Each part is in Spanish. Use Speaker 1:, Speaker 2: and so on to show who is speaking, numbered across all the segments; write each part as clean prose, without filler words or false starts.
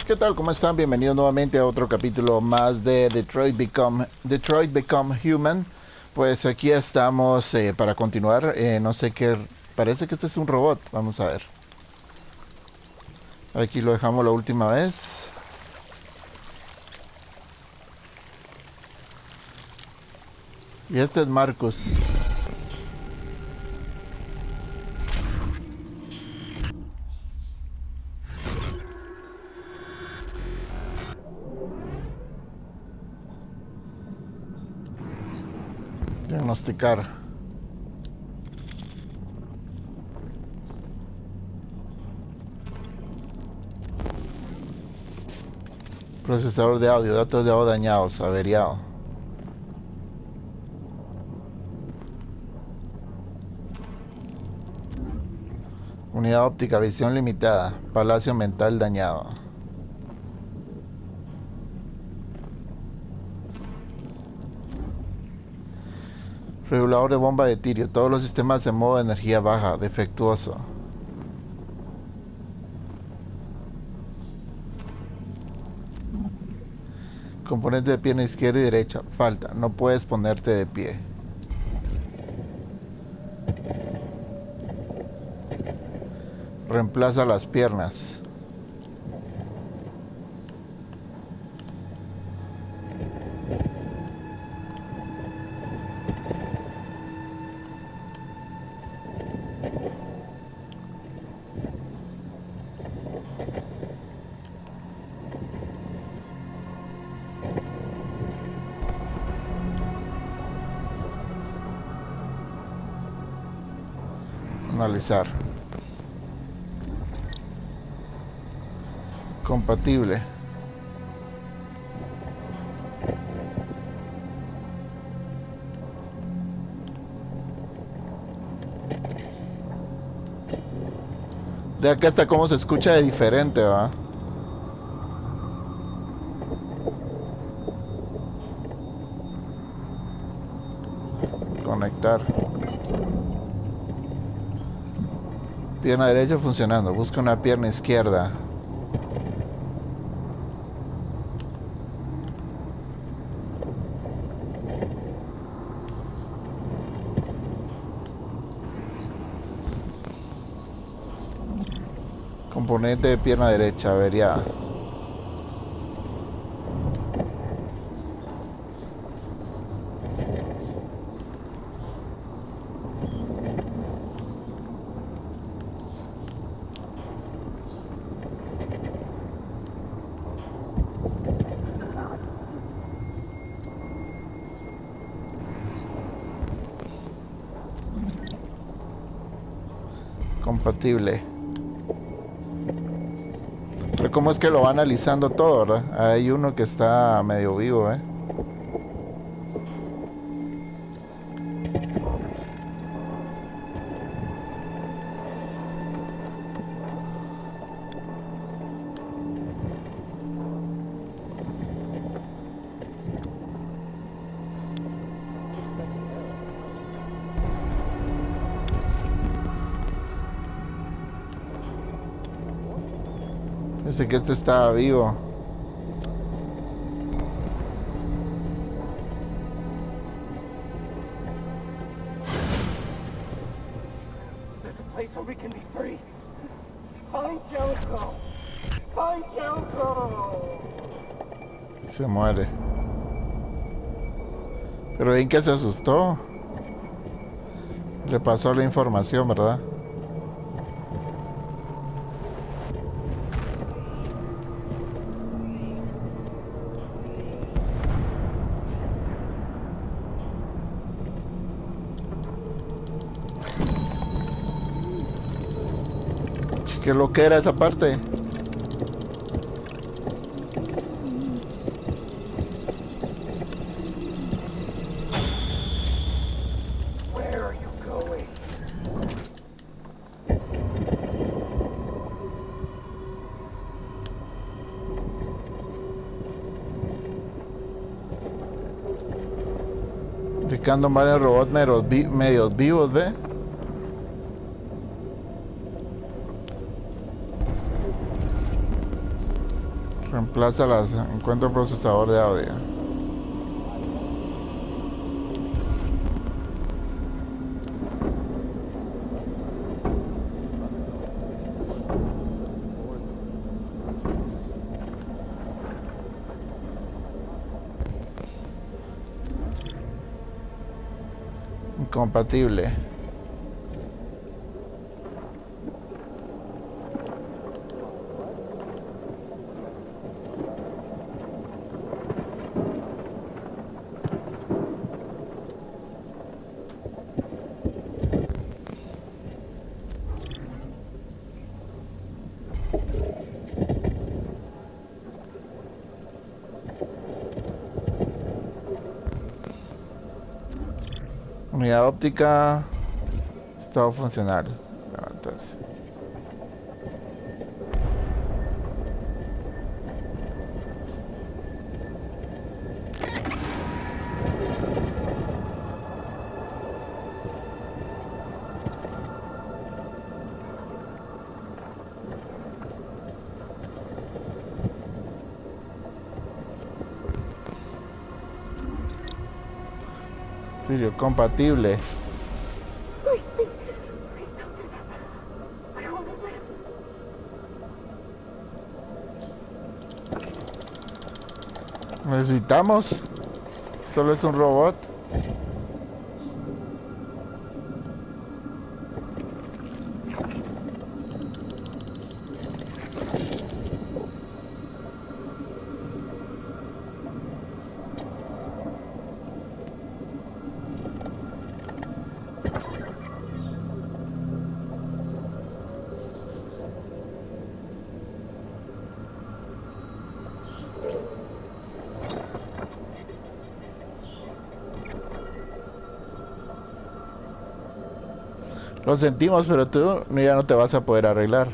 Speaker 1: ¿qué tal? ¿Cómo están? Bienvenidos nuevamente a otro capítulo más de Detroit Become Human. Pues aquí estamos para continuar. No sé qué... Parece que este es un robot. Vamos a ver. Aquí lo dejamos la última vez. Y este es Marcus. Diagnosticar. Procesador de audio, datos de audio dañados, averiado. Unidad óptica, visión limitada, palacio mental dañado. Regulador de bomba de tirio, todos los sistemas en modo de energía baja, defectuoso. Componente de pierna izquierda y derecha, falta, no puedes ponerte de pie. Reemplaza las piernas. Analizar. Compatible. De acá hasta cómo se escucha de diferente, ¿va? Conectar. Pierna derecha funcionando. Busca una pierna izquierda. Componente de pierna derecha, averiada. Compatible. Pero cómo es que lo va analizando todo, ¿verdad? Hay uno que está medio vivo, ¿eh? Dice que este estaba vivo.
Speaker 2: There's a place where we can be free. Find Jericho. Find Jericho.
Speaker 1: Se muere. Pero ven que se asustó. Le pasó la información, ¿verdad? ¿Qué lo que era esa parte?
Speaker 2: Where are you going?
Speaker 1: Indicando varios robots medios vivos, ¿ve? Reemplaza las. Encuentra procesador de audio. Incompatible. Unidad óptica. Estado funcional. Levantarse. Sirio compatible. Necesitamos. Solo es un robot. Lo sentimos, pero tú ya no te vas a poder arreglar.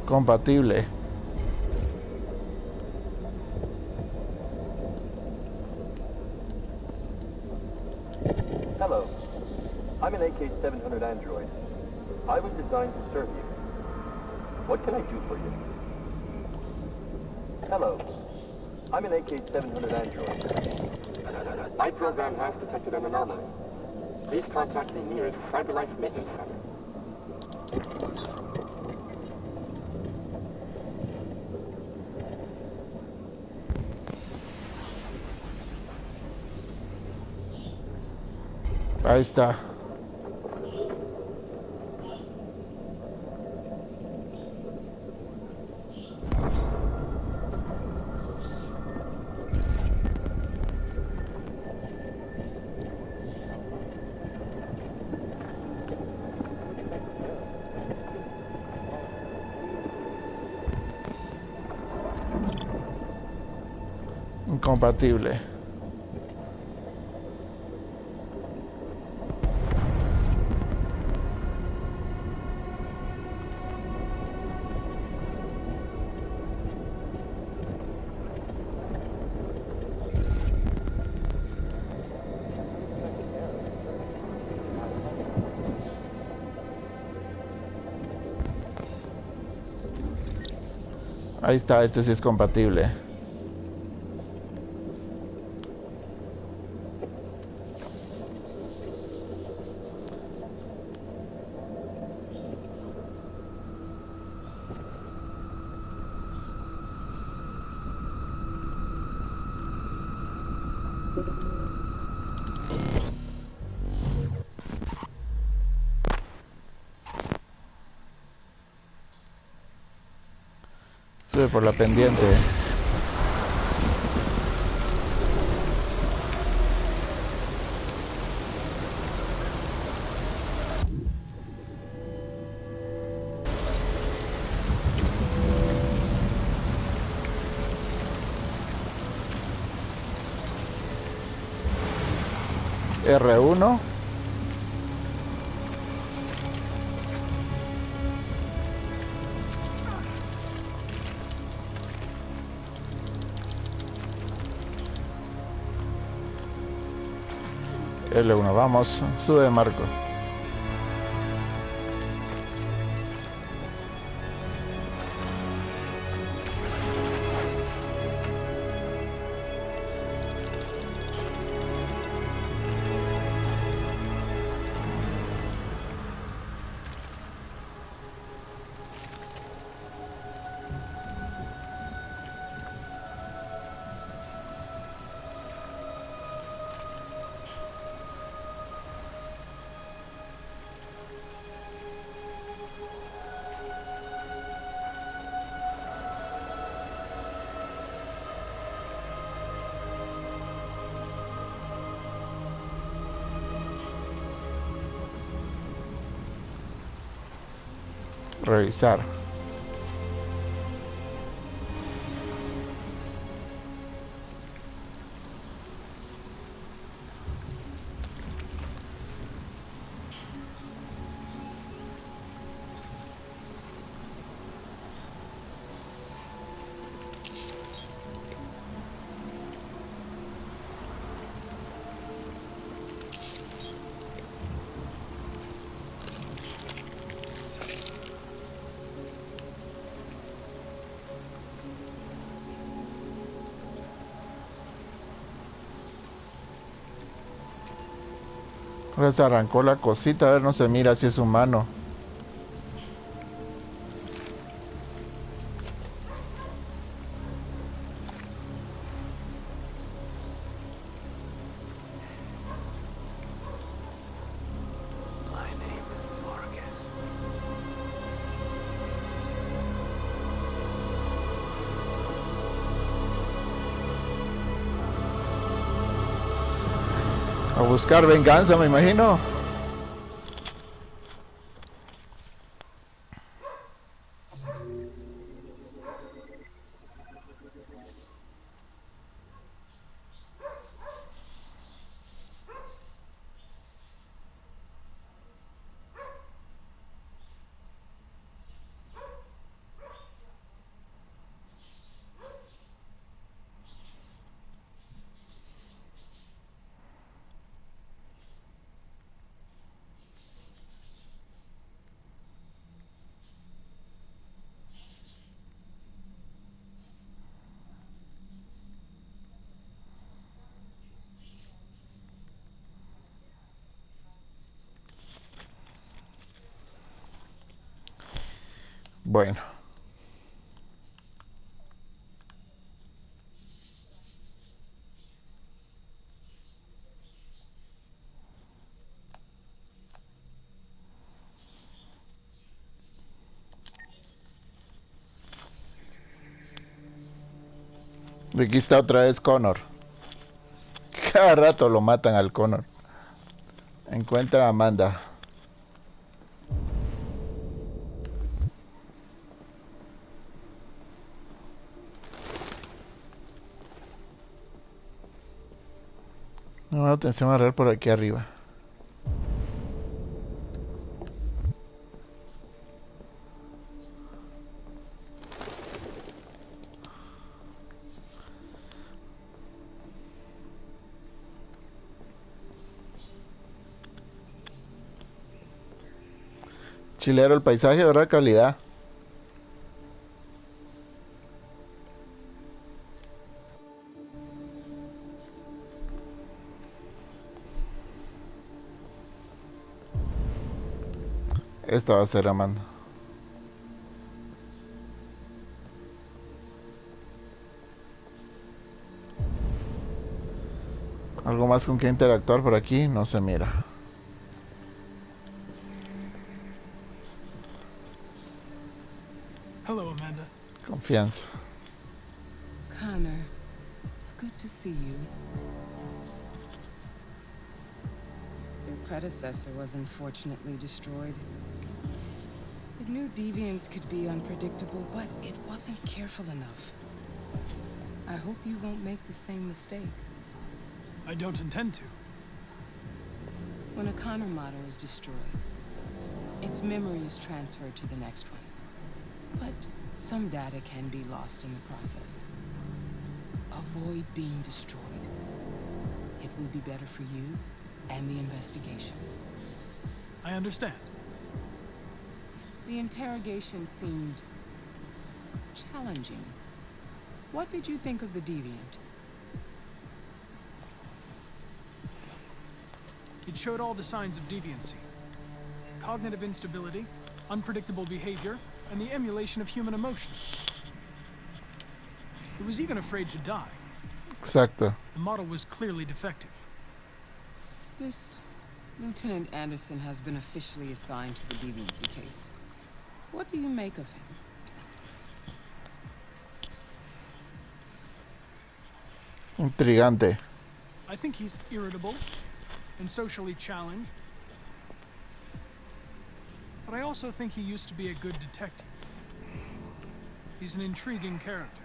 Speaker 1: Compatible.
Speaker 3: Hello. I'm an AK-700 android. I was designed to serve you. What can I do for you? Hello. I'm an AK-700 android. My program has detected an anomaly. Please contact the nearest CyberLife Maintenance Center.
Speaker 1: Ahí está. Incompatible. Ahí está, este sí es compatible. Sube por la pendiente. R1. L1, vamos, sube Marco. Revisar. Ahora se arrancó la cosita, a ver, no se mira si es humano.
Speaker 2: My name is Marcus.
Speaker 1: A buscar venganza, me imagino. Bueno. Aquí está otra vez Connor. Cada rato lo matan al Connor. Encuentra a Amanda. No, atención a ver por aquí arriba. Chilero el paisaje, ¿verdad? Calidad. Esta va a ser Amanda. Algo más con que interactuar por aquí no se mira.
Speaker 2: Hello, Amanda.
Speaker 1: Confianza.
Speaker 4: Connor, it's good to see you. Your predecessor was unfortunately destroyed. The new deviants could be unpredictable, but it wasn't careful enough. I hope you won't make the same mistake.
Speaker 2: I don't intend to.
Speaker 4: When a Connor model is destroyed, its memory is transferred to the next one. But some data can be lost in the process. Avoid being destroyed. It will be better for you and the investigation.
Speaker 5: I understand.
Speaker 4: The interrogation seemed challenging. What did you think of the deviant?
Speaker 5: It showed all the signs of deviancy. Cognitive instability, unpredictable behavior, and the emulation of human emotions. It was even afraid to die.
Speaker 1: Exacto.
Speaker 5: The model was clearly defective.
Speaker 4: This Lieutenant Anderson has been officially assigned to the deviancy case. What do you make of him?
Speaker 1: Intrigante.
Speaker 5: I think he's irritable and socially challenged. But I also think he used to be a good detective. He's an intriguing character.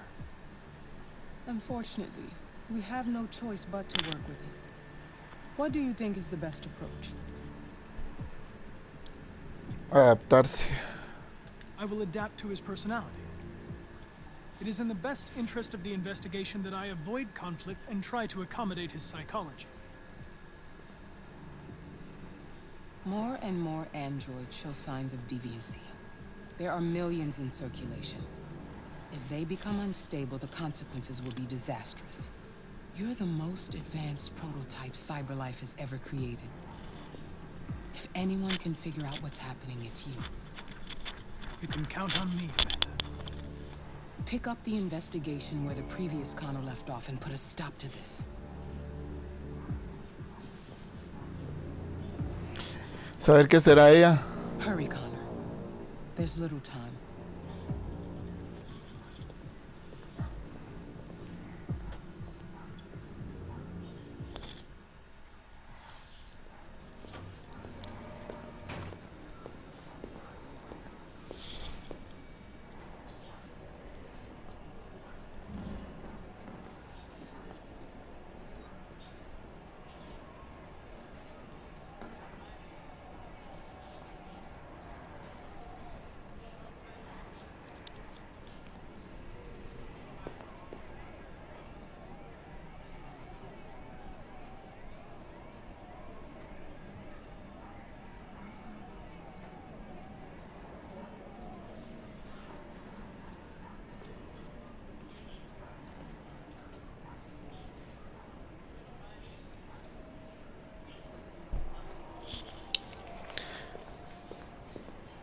Speaker 4: Unfortunately, we have no choice but to work with him. What do you think is the best approach?
Speaker 1: Adaptarse.
Speaker 5: I will adapt to his personality. It is in the best interest of the investigation that I avoid conflict and try to accommodate his psychology.
Speaker 4: More and more androids show signs of deviancy. There are millions in circulation. If they become unstable, the consequences will be disastrous. You're the most advanced prototype CyberLife has ever created. If anyone can figure out what's happening, it's you.
Speaker 5: You can count on me, Amanda.
Speaker 4: Pick up the investigation where the previous Connor left off and put a stop to this.
Speaker 1: Saber qué será ella.
Speaker 4: Hurry, Connor. There's little time.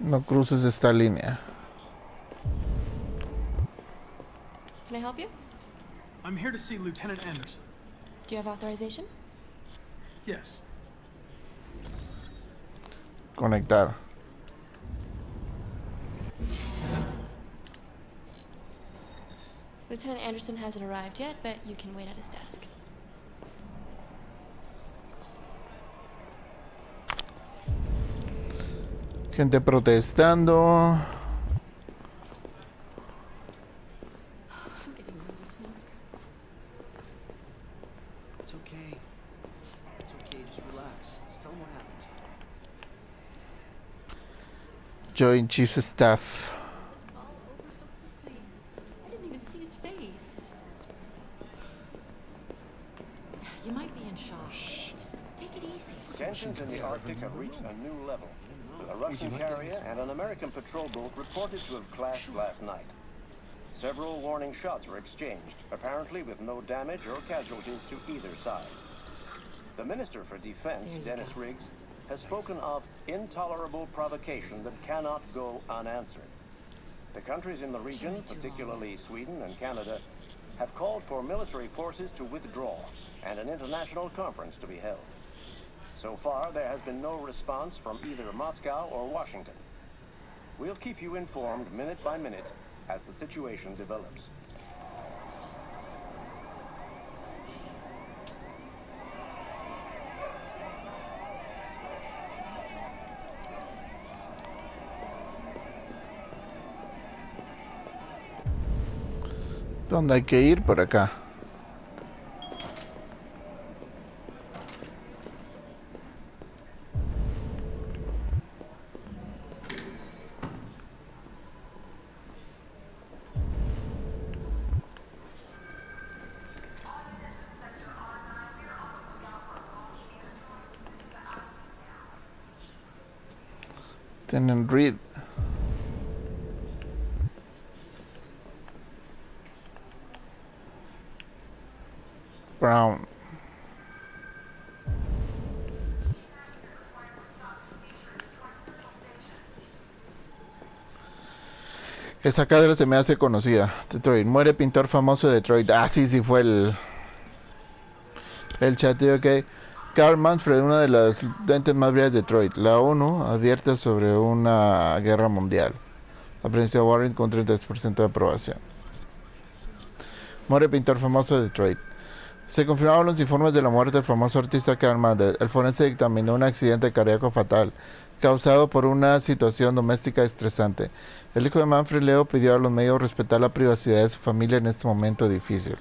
Speaker 1: No cruces esta línea.
Speaker 6: Can I help you?
Speaker 5: I'm here to see Lieutenant Anderson.
Speaker 6: Do you have authorization?
Speaker 5: Yes.
Speaker 1: Conectar.
Speaker 6: Lieutenant Anderson hasn't arrived yet, but you can wait at his desk.
Speaker 1: Gente protestando.
Speaker 6: I'm getting nervous, Mark.
Speaker 7: It's okay. It's okay, just relax. Just tell him what happened.
Speaker 1: Joint Chiefs of Staff.
Speaker 6: It was all over so quickly. I didn't even see his face. You might be in shock. Just take it easy.
Speaker 3: Tensions in the Arctic have reached a new level. A Russian carrier and an American patrol boat reported to have clashed last night. Several warning shots were exchanged, apparently with no damage or casualties to either side. The Minister for Defense, Dennis Riggs, has spoken of intolerable provocation that cannot go unanswered. The countries in the region, particularly Sweden and Canada, have called for military forces to withdraw and an international conference to be held. So far, there has been no response from either Moscow or Washington. We'll keep you informed minute by minute as the situation develops.
Speaker 1: ¿Dónde hay que ir? Por acá. . Tienen Reed. Brown. Esa cadera se me hace conocida. Detroit. Muere pintor famoso de Detroit. Ah, sí, sí, fue el chat. Ok. Karl Manfred, una de las lentes más brillantes de Detroit. La ONU advierte sobre una guerra mundial. La presidencia Warren con 33% de aprobación. Muere pintor famoso de Detroit. Se confirmaron los informes de la muerte del famoso artista Karl Manfred. El forense dictaminó un accidente cardíaco fatal, causado por una situación doméstica estresante. El hijo de Manfred, Leo, pidió a los medios respetar la privacidad de su familia en este momento difícil.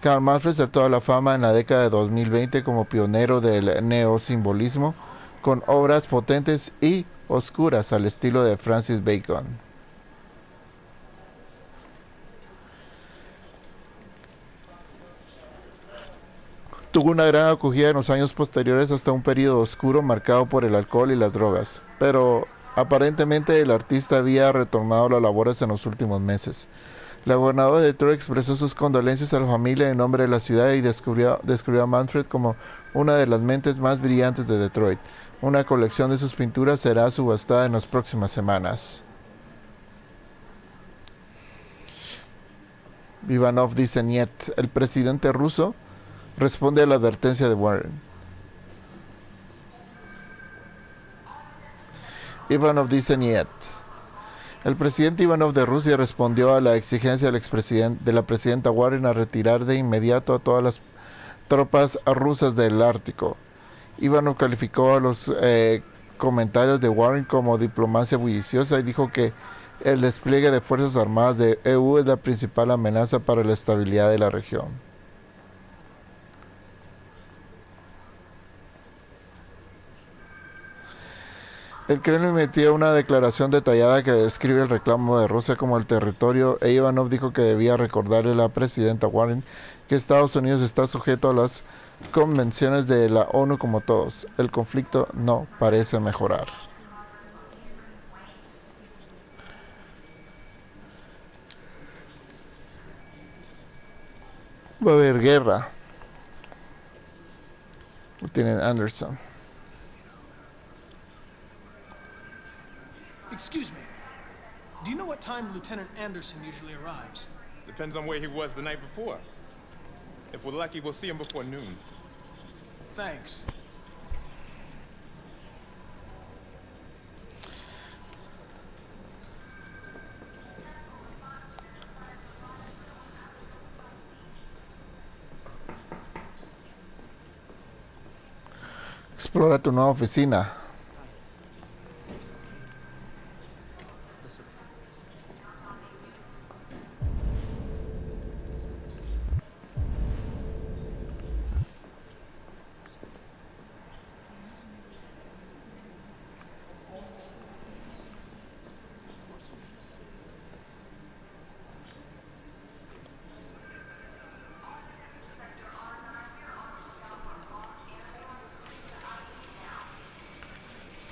Speaker 1: Karl Manfred saltó a la fama en la década de 2020 como pionero del neosimbolismo, con obras potentes y oscuras al estilo de Francis Bacon. Tuvo una gran acogida en los años posteriores hasta un periodo oscuro marcado por el alcohol y las drogas, pero aparentemente el artista había retornado a las labores en los últimos meses. La gobernadora de Detroit expresó sus condolencias a la familia en nombre de la ciudad y describió a Manfred como una de las mentes más brillantes de Detroit. Una colección de sus pinturas será subastada en las próximas semanas. Ivanov dice niet. El presidente ruso responde a la advertencia de Warren. Ivanov dice niet. El presidente Ivanov de Rusia respondió a la exigencia de la presidenta Warren a retirar de inmediato a todas las tropas rusas del Ártico. Ivanov calificó a los comentarios de Warren como diplomacia bulliciosa y dijo que el despliegue de fuerzas armadas de EU es la principal amenaza para la estabilidad de la región. El Kremlin emitió una declaración detallada que describe el reclamo de Rusia como el territorio e Ivanov dijo que debía recordarle a la presidenta Warren que Estados Unidos está sujeto a las convenciones de la ONU como todos. El conflicto no parece mejorar. Va a haber guerra. Lieutenant Anderson.
Speaker 5: Excuse me. Do you know what time Lieutenant Anderson usually arrives?
Speaker 8: Depends on where he was the night before. If we're lucky, we'll see him before noon.
Speaker 5: Thanks.
Speaker 1: Explora tu nueva oficina.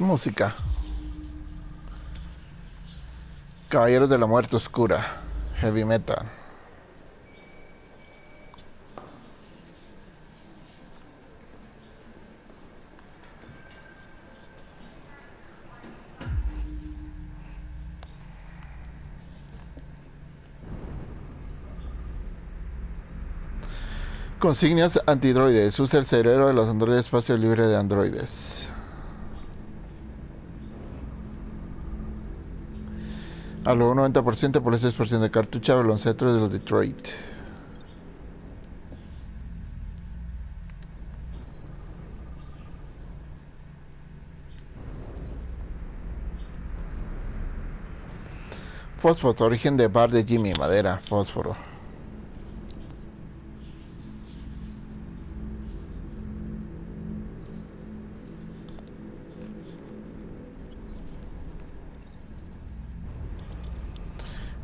Speaker 1: Música. Caballeros de la Muerte Oscura. Heavy metal. Consignas antidroides. Usa el cerebro de los androides espacio libre de androides. A lo 90% por el 6% de cartucha baloncesto de los Detroit. Fósforo, origen de bar de Jimmy, madera, fósforo.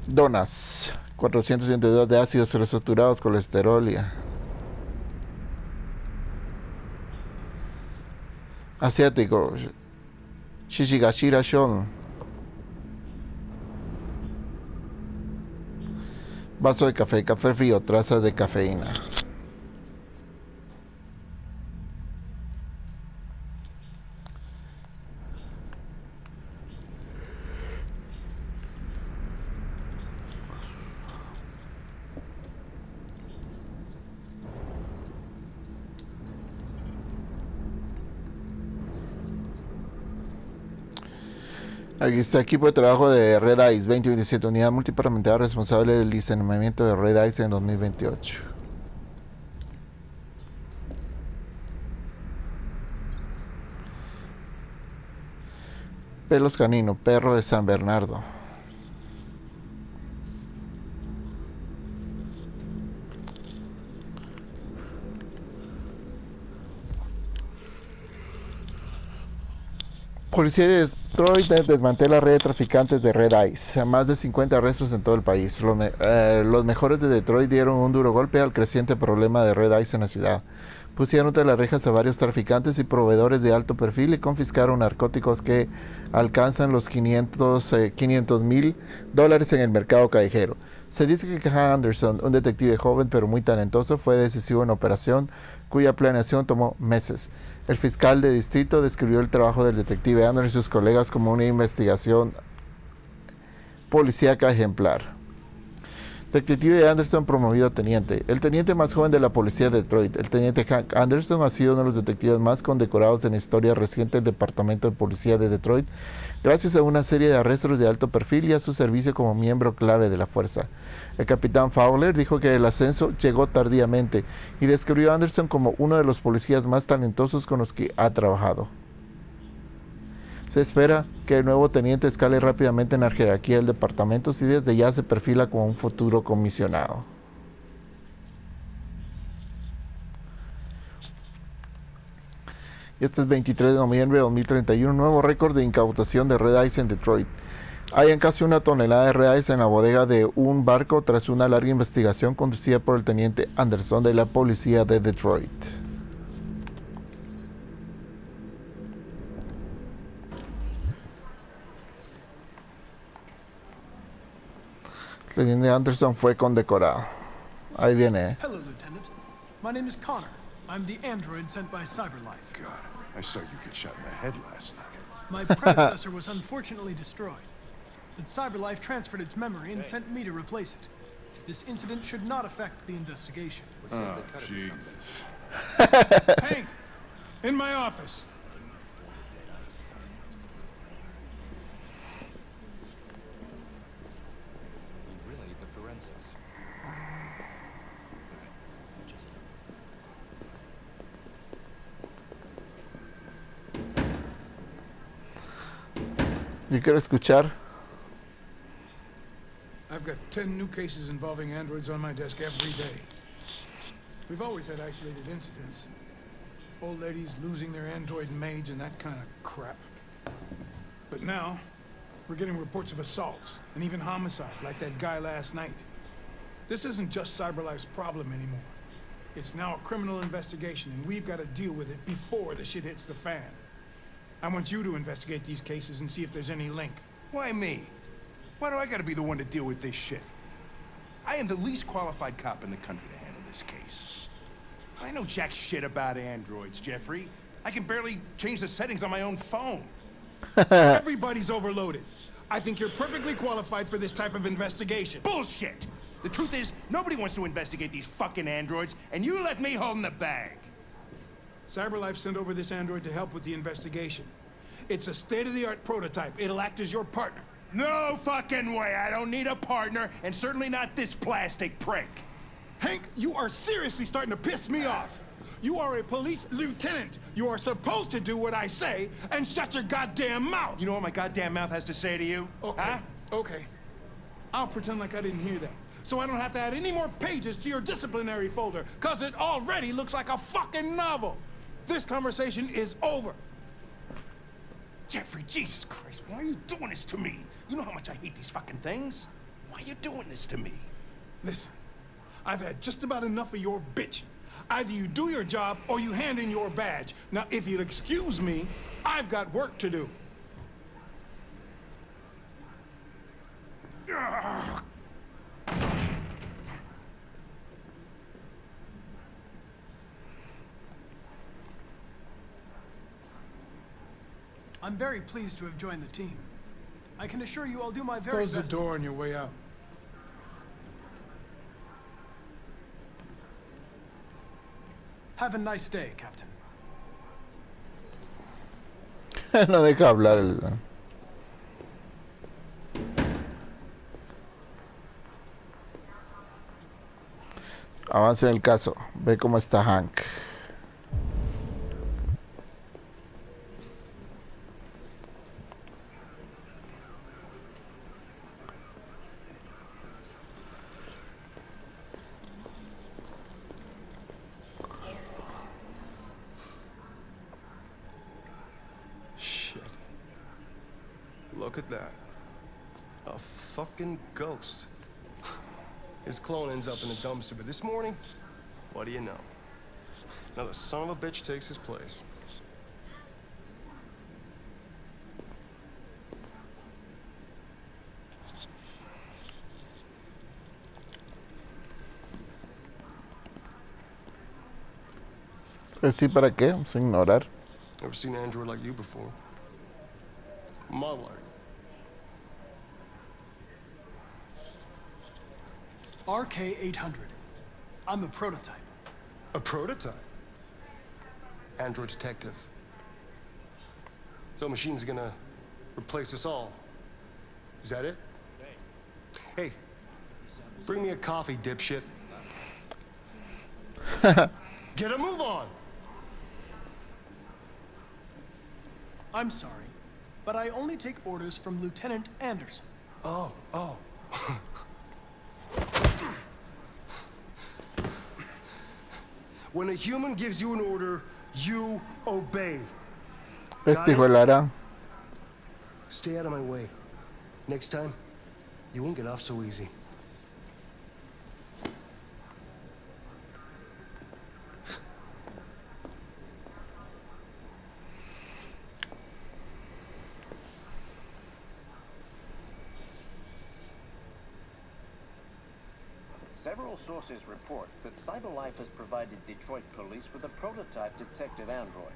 Speaker 1: Donas, 472 de ácidos resaturados, colesterol y asiático. Shishigashira Shon. Vaso de café, café frío, trazas de cafeína. Aquí está equipo de trabajo de Red Ice 2027, unidad multiparlamentaria responsable del diseñamiento de Red Ice en 2028. Pelos canino, perro de San Bernardo. Policía de Detroit desmantela red de traficantes de Red Ice. Más de 50 arrestos en todo el país. Los mejores de Detroit dieron un duro golpe al creciente problema de Red Ice en la ciudad. Pusieron entre las rejas a varios traficantes y proveedores de alto perfil y confiscaron narcóticos que alcanzan los $500,000 en el mercado callejero. Se dice que Anderson, un detective joven pero muy talentoso, fue decisivo en la operación, cuya planeación tomó meses. El fiscal de distrito describió el trabajo del detective Anderson y sus colegas como una investigación policíaca ejemplar. Detective Anderson promovido a teniente. El teniente más joven de la policía de Detroit, el teniente Hank Anderson, ha sido uno de los detectives más condecorados en la historia reciente del departamento de policía de Detroit, gracias a una serie de arrestos de alto perfil y a su servicio como miembro clave de la fuerza. El capitán Fowler dijo que el ascenso llegó tardíamente y describió a Anderson como uno de los policías más talentosos con los que ha trabajado. Se espera que el nuevo teniente escale rápidamente en la jerarquía del departamento y desde ya se perfila como un futuro comisionado. Y este es 23 de noviembre de 2031, nuevo récord de incautación de Red Ice en Detroit. Hayan casi 1 tonelada de Red Ice en la bodega de un barco tras una larga investigación conducida por el teniente Anderson de la policía de Detroit. El teniente Anderson fue condecorado. Ahí viene.
Speaker 5: Hello, Lieutenant. My name is Connor. I'm the android sent by CyberLife.
Speaker 9: God, I saw you get shot in the head last night.
Speaker 5: My predecessor was unfortunately destroyed, but CyberLife transferred its memory and sent me to replace it. This incident should not affect the investigation.
Speaker 9: Oh, Jesus.
Speaker 5: Hank, in my office.
Speaker 7: We really need the forensics.
Speaker 1: Yo quiero escuchar.
Speaker 10: I've got 10 new cases involving androids on my desk every day. We've always had isolated incidents. Old ladies losing their android maids and that kind of crap. But now, we're getting reports of assaults and even homicide, like that guy last night. This isn't just CyberLife's problem anymore. It's now a criminal investigation, and we've got to deal with it before the shit hits the fan. I want you to investigate these cases and see if there's any link.
Speaker 9: Why me? Why do I gotta be the one to deal with this shit? I am the least qualified cop in the country to handle this case. I know jack shit about androids, Jeffrey. I can barely change the settings on my own phone.
Speaker 10: Everybody's overloaded. I think you're perfectly qualified for this type of investigation.
Speaker 9: Bullshit! The truth is, nobody wants to investigate these fucking androids, and you left me holding the bag.
Speaker 10: CyberLife sent over this android to help with the investigation. It's a state-of-the-art prototype. It'll act as your partner.
Speaker 9: No fucking way! I don't need a partner, and certainly not this plastic prick.
Speaker 10: Hank, you are seriously starting to piss me off. You are a police lieutenant. You are supposed to do what I say and shut your goddamn mouth.
Speaker 9: You know what my goddamn mouth has to say to you?
Speaker 10: Okay,
Speaker 9: Huh?
Speaker 10: okay. I'll pretend like I didn't hear that, so I don't have to add any more pages to your disciplinary folder, because it already looks like a fucking novel. This conversation is over.
Speaker 9: Jeffrey, Jesus Christ, why are you doing this to me? You know how much I hate these fucking things. Why are you doing this to me?
Speaker 10: Listen, I've had just about enough of your bitching. Either you do your job or you hand in your badge. Now, if you'll excuse me, I've got work to do.
Speaker 5: I'm very pleased to have joined the team. I can assure you I'll do my very
Speaker 10: Close the
Speaker 5: best.
Speaker 10: door on your way out.
Speaker 5: Have a nice day, Captain.
Speaker 1: No deja hablar el... Avance en el caso. Ve cómo está Hank.
Speaker 11: Shit. Look at that. A fucking ghost. His clone ends up in a dumpster, but this morning, what do you know? Another son of a bitch takes his place.
Speaker 1: Pues sí, ¿para qué? Vamos a ignorar.
Speaker 11: Never seen an android like you before. Mother.
Speaker 5: RK-800. I'm a prototype.
Speaker 11: A prototype? Android detective. So machine's gonna replace us all. Is that it? Hey, bring me a coffee, dipshit. Get a move on!
Speaker 5: I'm sorry, but I only take orders from Lieutenant Anderson.
Speaker 11: Oh. When a human gives you an order, you obey.
Speaker 1: Este hijo de Lara.
Speaker 11: Stay out of my way. Next time, you won't get off so easy.
Speaker 3: Several sources report that CyberLife has provided Detroit police with a prototype detective android.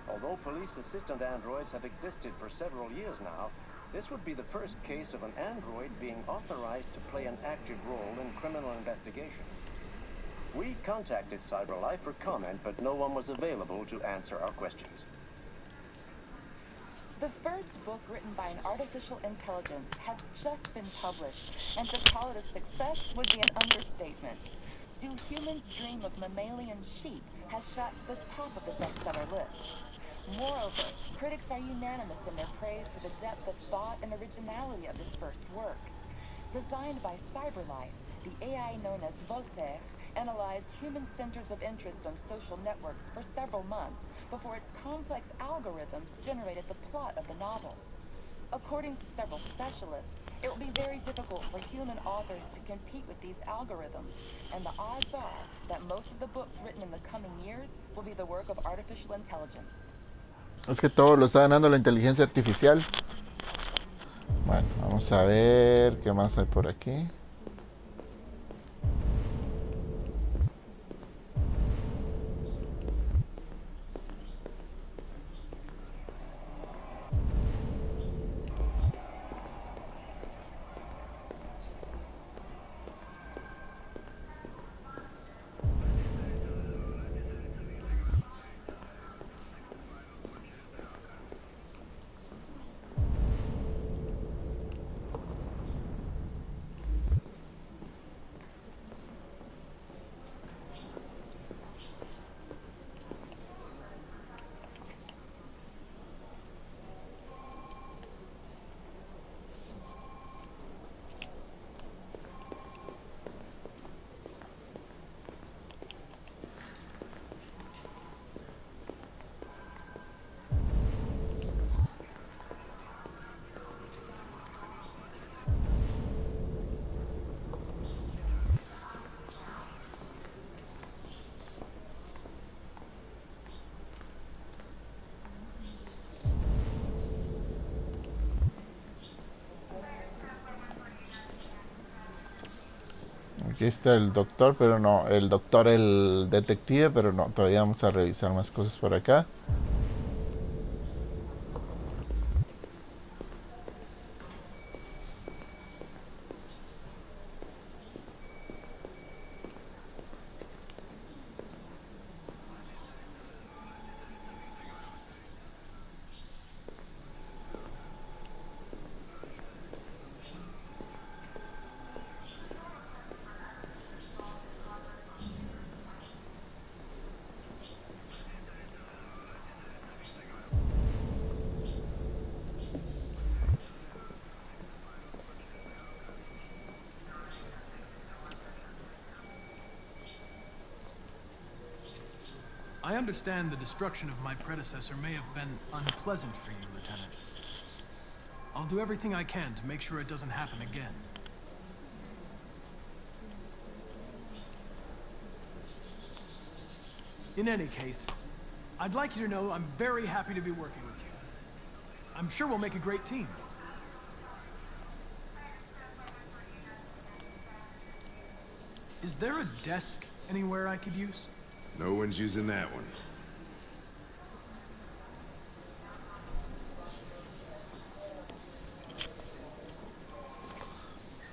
Speaker 3: Although police assistant androids have existed for several years now, this would be the first case of an android being authorized to play an active role in criminal investigations. We contacted CyberLife for comment, but no one was available to answer our questions.
Speaker 12: The first book written by an artificial intelligence has just been published, and to call it a success would be an understatement. Do Humans Dream of Mammalian Sheep has shot to the top of the bestseller list. Moreover, critics are unanimous in their praise for the depth of thought and originality of this first work. Designed by CyberLife, the AI known as Voltaire analyzed human centers of interest on social networks for several months before its complex algorithms generated the plot of the novel. According to several specialists, it will be very difficult for human authors to compete with these algorithms, and the odds are that most of the books written in the coming years will be the work of artificial intelligence.
Speaker 1: Es que todo lo está ganando la inteligencia artificial. Bueno, vamos a ver qué más hay por aquí. Aquí está el doctor, pero no. El doctor, el detective, pero no. Todavía vamos a revisar más cosas por acá.
Speaker 5: I understand the destruction of my predecessor may have been unpleasant for you, Lieutenant. I'll do everything I can to make sure it doesn't happen again. In any case, I'd like you to know I'm very happy to be working with you. I'm sure we'll make a great team. Is there a desk anywhere I could use?
Speaker 13: No one's using that one.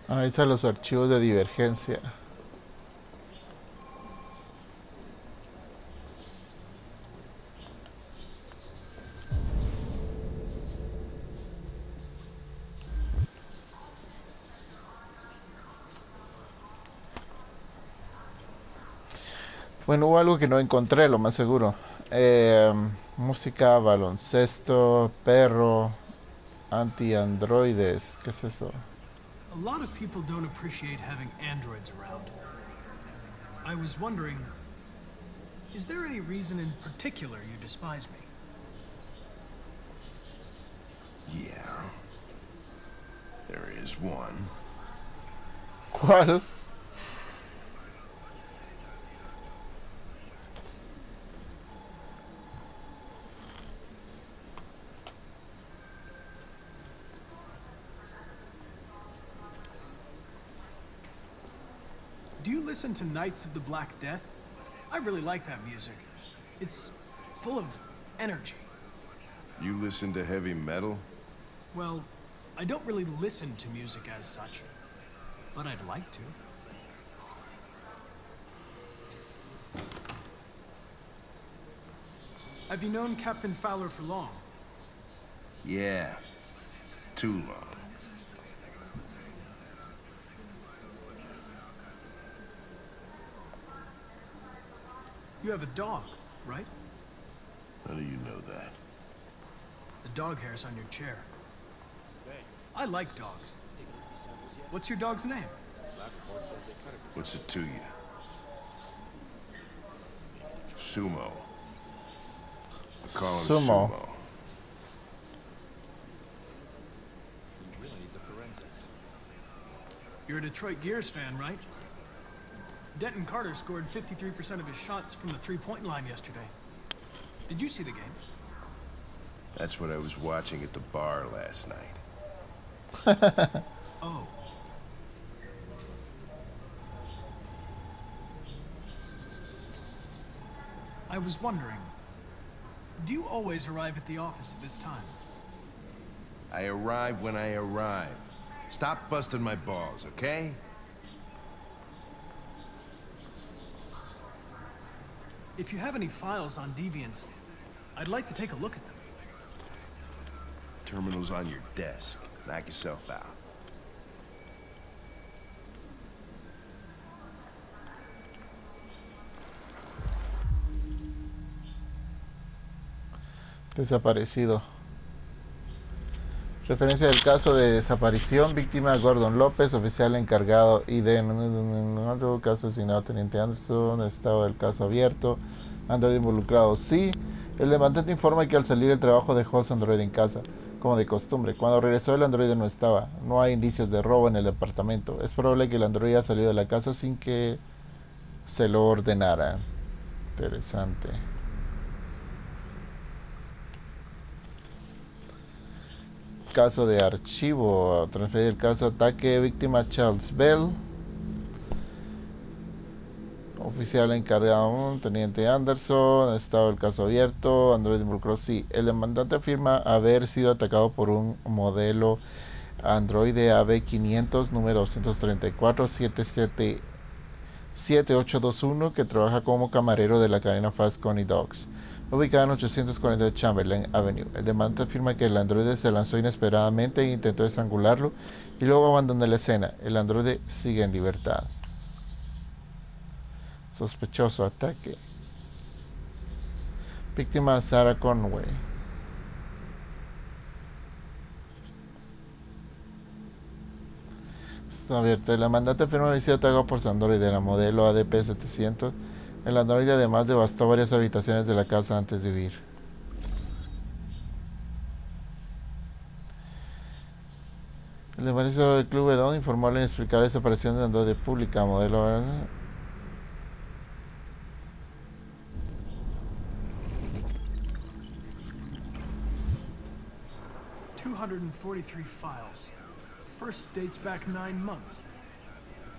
Speaker 1: Ahí están los archivos de divergencia. Bueno, hubo algo que no encontré, lo más seguro. Música, baloncesto, perro, anti-androides. ¿Qué es eso?
Speaker 5: A lot of people don't appreciate having androids around. I was wondering, is there any reason in particular you despise me?
Speaker 13: Yeah. There is one.
Speaker 1: ¿Cuál?
Speaker 5: Do you listen to Knights of the Black Death? I really like that music. It's full of energy.
Speaker 13: You listen to heavy metal?
Speaker 5: Well, I don't really listen to music as such, but I'd like to. Have you known Captain Fowler for long?
Speaker 13: Yeah. Too long.
Speaker 5: You have a dog, right?
Speaker 13: How do you know that?
Speaker 5: The dog hair's on your chair. I like dogs. What's your dog's name?
Speaker 13: What's it to you? Sumo. I call him
Speaker 1: Sumo.
Speaker 13: Sumo.
Speaker 5: You're a Detroit Gears fan, right? Denton Carter scored 53% of his shots from the three-point line yesterday. Did you see the game?
Speaker 13: That's what I was watching at the bar last night.
Speaker 5: Oh. I was wondering, do you always arrive at the office at this time?
Speaker 13: I arrive when I arrive. Stop busting my balls, okay?
Speaker 5: If you have any files on Deviants, I'd like to take a look at them.
Speaker 13: Terminal's on your desk. Knock yourself out.
Speaker 1: Desaparecido. Referencia del caso de desaparición. Víctima Gordon López, oficial encargado ID. En otro caso asignado Teniente Anderson. Estado del caso abierto. Android involucrado. Sí. El demandante informa que al salir del trabajo dejó su Android en casa, como de costumbre. Cuando regresó el Android no estaba. No hay indicios de robo en el departamento. Es probable que el Android haya salido de la casa sin que se lo ordenara. Interesante. Caso de archivo, transferir el caso ataque, víctima Charles Bell. Oficial encargado, teniente Anderson. Estado el caso abierto. Android involucrado. Sí, el demandante afirma haber sido atacado por un modelo Android AB500 número 234-7821 que trabaja como camarero de la cadena Fast Coney Dogs, ubicada en 840 Chamberlain Avenue. El demandante afirma que el androide se lanzó inesperadamente e intentó estrangularlo y luego abandonó la escena. El androide sigue en libertad. Sospechoso ataque. Víctima Sarah Conway. Está abierto. El mandante afirma haber sido atacado por su androide de la modelo ADP-700. El androide además devastó varias habitaciones de la casa antes de huir. El defensor del Club Edon informó la inexplicable desaparición de androide pública modelo
Speaker 5: 243 files. First dates back 9 months.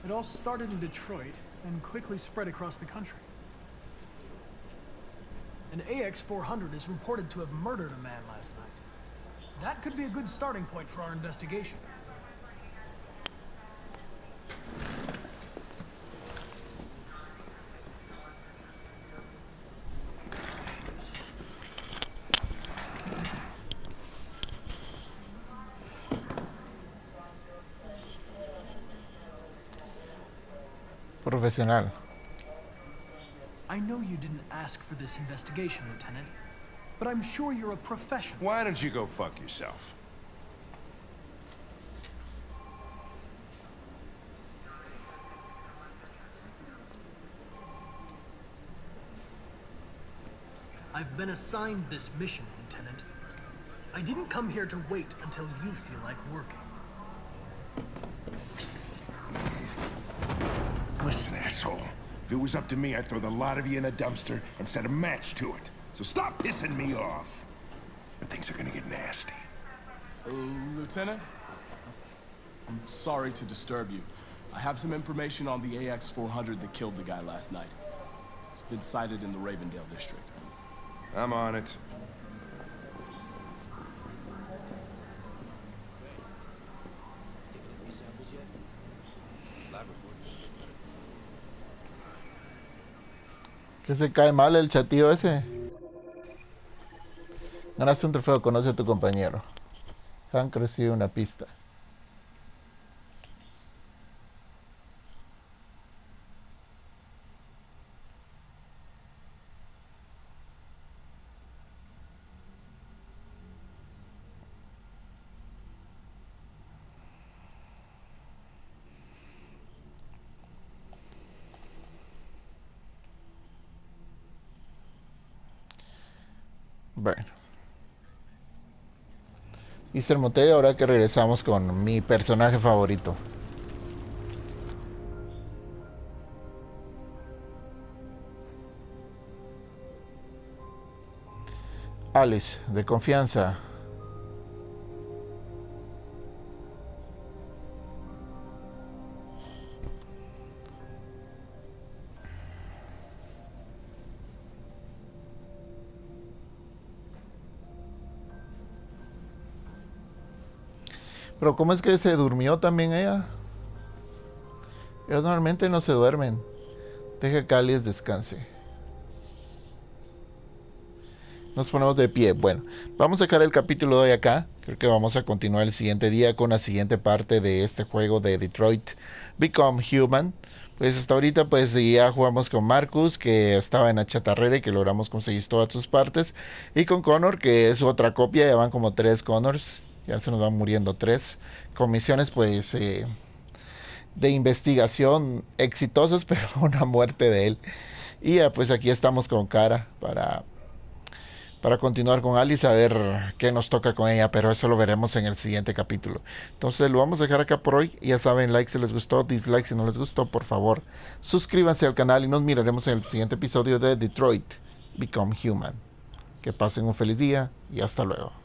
Speaker 5: It all started in Detroit and quickly spread across the country. An AX-400 is reported to have murdered a man last night. That could be a good starting point for our investigation.
Speaker 1: Profesional.
Speaker 5: I know you didn't ask for this investigation, Lieutenant, but I'm sure you're a professional.
Speaker 9: Why don't you go fuck yourself?
Speaker 5: I've been assigned this mission, Lieutenant. I didn't come here to wait until you feel like working.
Speaker 9: Listen, asshole. If it was up to me, I'd throw the lot of you in a dumpster and set a match to it. So stop pissing me off. Or things are gonna get nasty.
Speaker 14: Lieutenant? I'm sorry to disturb you. I have some information on the AX-400 that killed the guy last night. It's been sighted in the Ravendale district.
Speaker 9: I'm on it.
Speaker 1: Que se cae mal el chatío ese. Ganaste un trofeo, conoce a tu compañero. Hank recibe una pista. Bueno. Mr. Motel, ahora que regresamos con mi personaje favorito. Alice, de confianza. Pero ¿cómo es que se durmió también ella? Ellos normalmente no se duermen. Deja que Alice descanse. Nos ponemos de pie. Bueno, vamos a dejar el capítulo de hoy acá. Creo que vamos a continuar el siguiente día con la siguiente parte de este juego de Detroit Become Human. Pues hasta ahorita pues ya jugamos con Marcus, que estaba en la chatarrera y que logramos conseguir todas sus partes. Y con Connor, que es otra copia. Ya van como 3 Connors. Ya se nos van muriendo 3. Con misiones pues de investigación exitosas, pero una muerte de él. Y ya pues aquí estamos con Cara para continuar con Alice, a ver qué nos toca con ella, pero eso lo veremos en el siguiente capítulo. Entonces lo vamos a dejar acá por hoy. Ya saben, like si les gustó, dislike si no les gustó, por favor suscríbanse al canal y nos miraremos en el siguiente episodio de Detroit Become Human. Que pasen un feliz día y hasta luego.